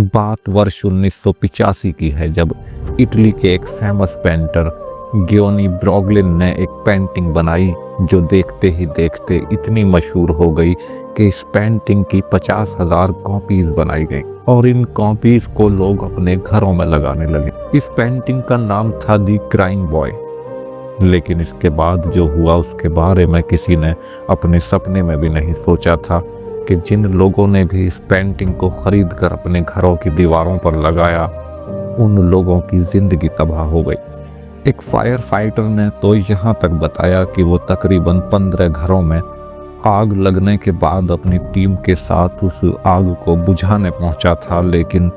बात वर्ष 1985 की है, जब इटली के एक फेमस पेंटर गियोनी ब्रोगलिन ने एक पेंटिंग बनाई जो देखते ही देखते इतनी मशहूर हो गई कि इस पेंटिंग की 50,000 कॉपीज बनाई गई और इन कॉपीज को लोग अपने घरों में लगाने लगे। इस पेंटिंग का नाम था दी क्राइंग बॉय। लेकिन इसके बाद जो हुआ उसके बारे में किसी ने अपने सपने में भी नहीं सोचा था कि जिन लोगों ने भी इस पेंटिंग को खरीद कर अपने घरों की दीवारों पर लगाया, उन लोगों की जिंदगी तबाह हो गई। एक फायर फाइटर ने तो यहाँ तक बताया कि वो तकरीबन 15 घरों में आग लगने के बाद अपनी टीम के साथ उस आग को बुझाने पहुंचा था, लेकिन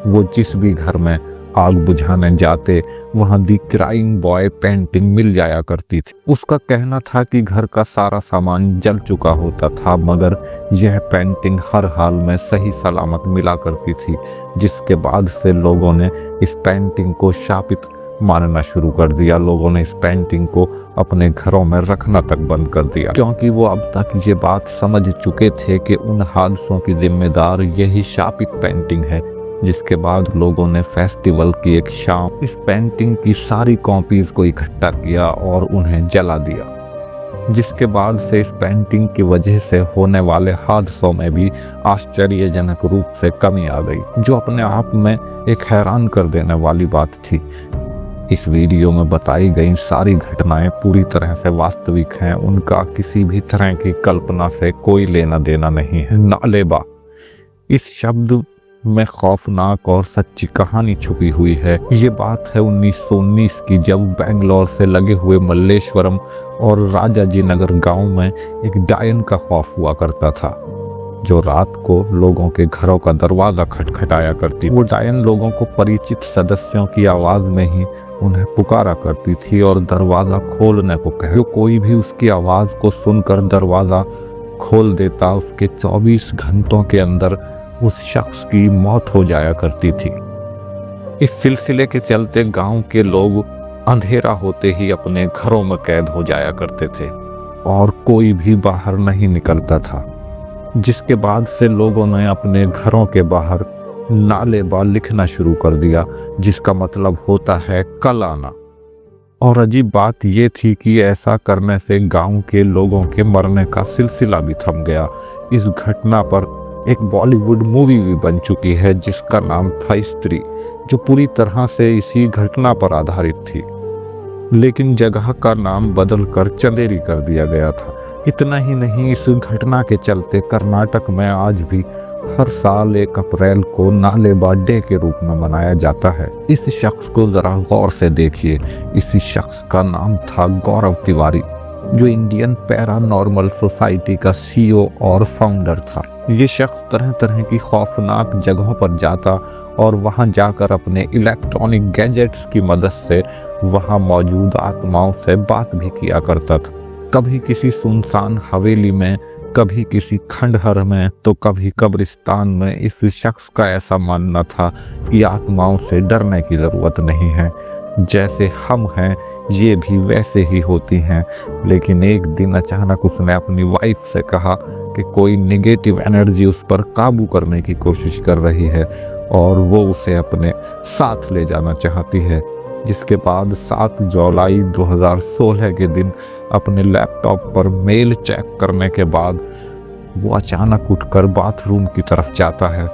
वो जिस भी घर में आग बुझाने जाते वहां दी क्राइंग बॉय पेंटिंग मिल जाया करती थी। उसका कहना था कि घर का सारा सामान जल चुका होता था, मगर यह पेंटिंग हर हाल में सही सलामत मिला करती थी, जिसके बाद से लोगों ने इस पेंटिंग को शापित मानना शुरू कर दिया। लोगों ने इस पेंटिंग को अपने घरों में रखना तक बंद कर दिया, क्योंकि वो अब तक ये बात समझ चुके थे कि उन हादसों की जिम्मेदार यही शापित पेंटिंग है। जिसके बाद लोगों ने फेस्टिवल की एक शाम इस पेंटिंग की सारी कॉपीज को इकट्ठा किया और उन्हें जला दिया, जिसके बाद से इस पेंटिंग की वजह से होने वाले हादसों में भी आश्चर्यजनक रूप से कमी आ गई, जो अपने आप में एक हैरान कर देने वाली बात थी। इस वीडियो में बताई गई सारी घटनाएं पूरी तरह से वास्तविक हैं, उनका किसी भी तरह की कल्पना से कोई लेना देना नहीं है। नालेबा इस शब्द में खौफनाक और सच्ची कहानी छुपी हुई है। ये बात है 1919 की, जब बेंगलोर से लगे हुए मल्लेश्वरम और राजाजी नगर गांव में एक डायन का खौफ हुआ करता था, जो रात को लोगों के घरों का दरवाजा खटखटाया करती। वो डायन लोगों को परिचित सदस्यों की आवाज में ही उन्हें पुकारा करती थी और दरवाजा खोलने को कहे। कोई भी उसकी आवाज को सुनकर दरवाजा खोल देता, उसके 24 घंटों के अंदर उस शख्स की मौत हो जाया करती थी। इस सिलसिले के चलते गांव के लोग अंधेरा होते ही अपने घरों में कैद हो जाया करते थे और कोई भी बाहर नहीं निकलता था, जिसके बाद से लोगों ने अपने घरों के बाहर नालेबा लिखना शुरू कर दिया, जिसका मतलब होता है कल आना। और अजीब बात यह थी कि ऐसा करने से गांव के लोगों के मरने का सिलसिला भी थम गया। इस घटना पर एक बॉलीवुड मूवी भी बन चुकी है जिसका नाम था स्त्री, जो पूरी तरह से इसी घटना पर आधारित थी, लेकिन जगह का नाम बदलकर चंदेरी कर दिया गया था। इतना ही नहीं, इस घटना के चलते कर्नाटक में आज भी हर साल 1 अप्रैल को नालेबा डे के रूप में मनाया जाता है। इस शख्स को जरा गौर से देखिए। इसी शख्स का नाम था गौरव तिवारी, जो इंडियन पैरानॉर्मल सोसाइटी का CEO और फाउंडर था। ये शख्स तरह तरह की खौफनाक जगहों पर जाता और वहां जाकर अपने इलेक्ट्रॉनिक गैजेट्स की मदद से वहां मौजूद आत्माओं से बात भी किया करता था। कभी किसी सुनसान हवेली में, कभी किसी खंडहर में, तो कभी कब्रिस्तान में। इस शख्स का ऐसा मानना था कि आत्माओं से डरने की जरूरत नहीं है, जैसे हम हैं ये भी वैसे ही होती हैं। लेकिन एक दिन अचानक उसने अपनी वाइफ से कहा कि कोई नेगेटिव एनर्जी उस पर काबू करने की कोशिश कर रही है और वो उसे अपने साथ ले जाना चाहती है। जिसके बाद 7 जुलाई 2016 के दिन अपने लैपटॉप पर मेल चेक करने के बाद वो अचानक उठकर बाथरूम की तरफ जाता है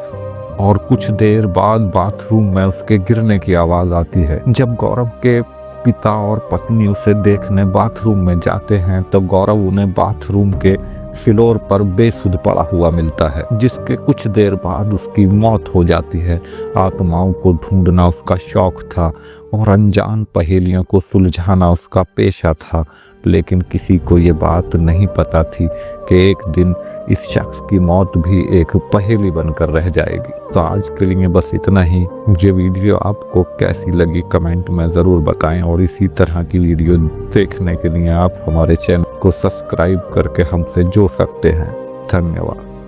और कुछ देर बाद बाथरूम में उसके गिरने की आवाज़ आती है। जब गौरव के पिता और पत्नी उसे देखने बाथरूम में जाते हैं तो गौरव उन्हें बाथरूम के फ्लोर पर बेसुध पड़ा हुआ मिलता है, जिसके कुछ देर बाद उसकी मौत हो जाती है। आत्माओं को ढूंढना उसका शौक था और अनजान पहेलियों को सुलझाना उसका पेशा था, लेकिन किसी को ये बात नहीं पता थी कि एक दिन इस शख्स की मौत भी एक पहेली बनकर रह जाएगी। तो आज के लिए बस इतना ही। ये वीडियो आपको कैसी लगी कमेंट में ज़रूर बताएं और इसी तरह की वीडियो देखने के लिए आप हमारे चैनल को सब्सक्राइब करके हमसे जुड़ सकते हैं। धन्यवाद।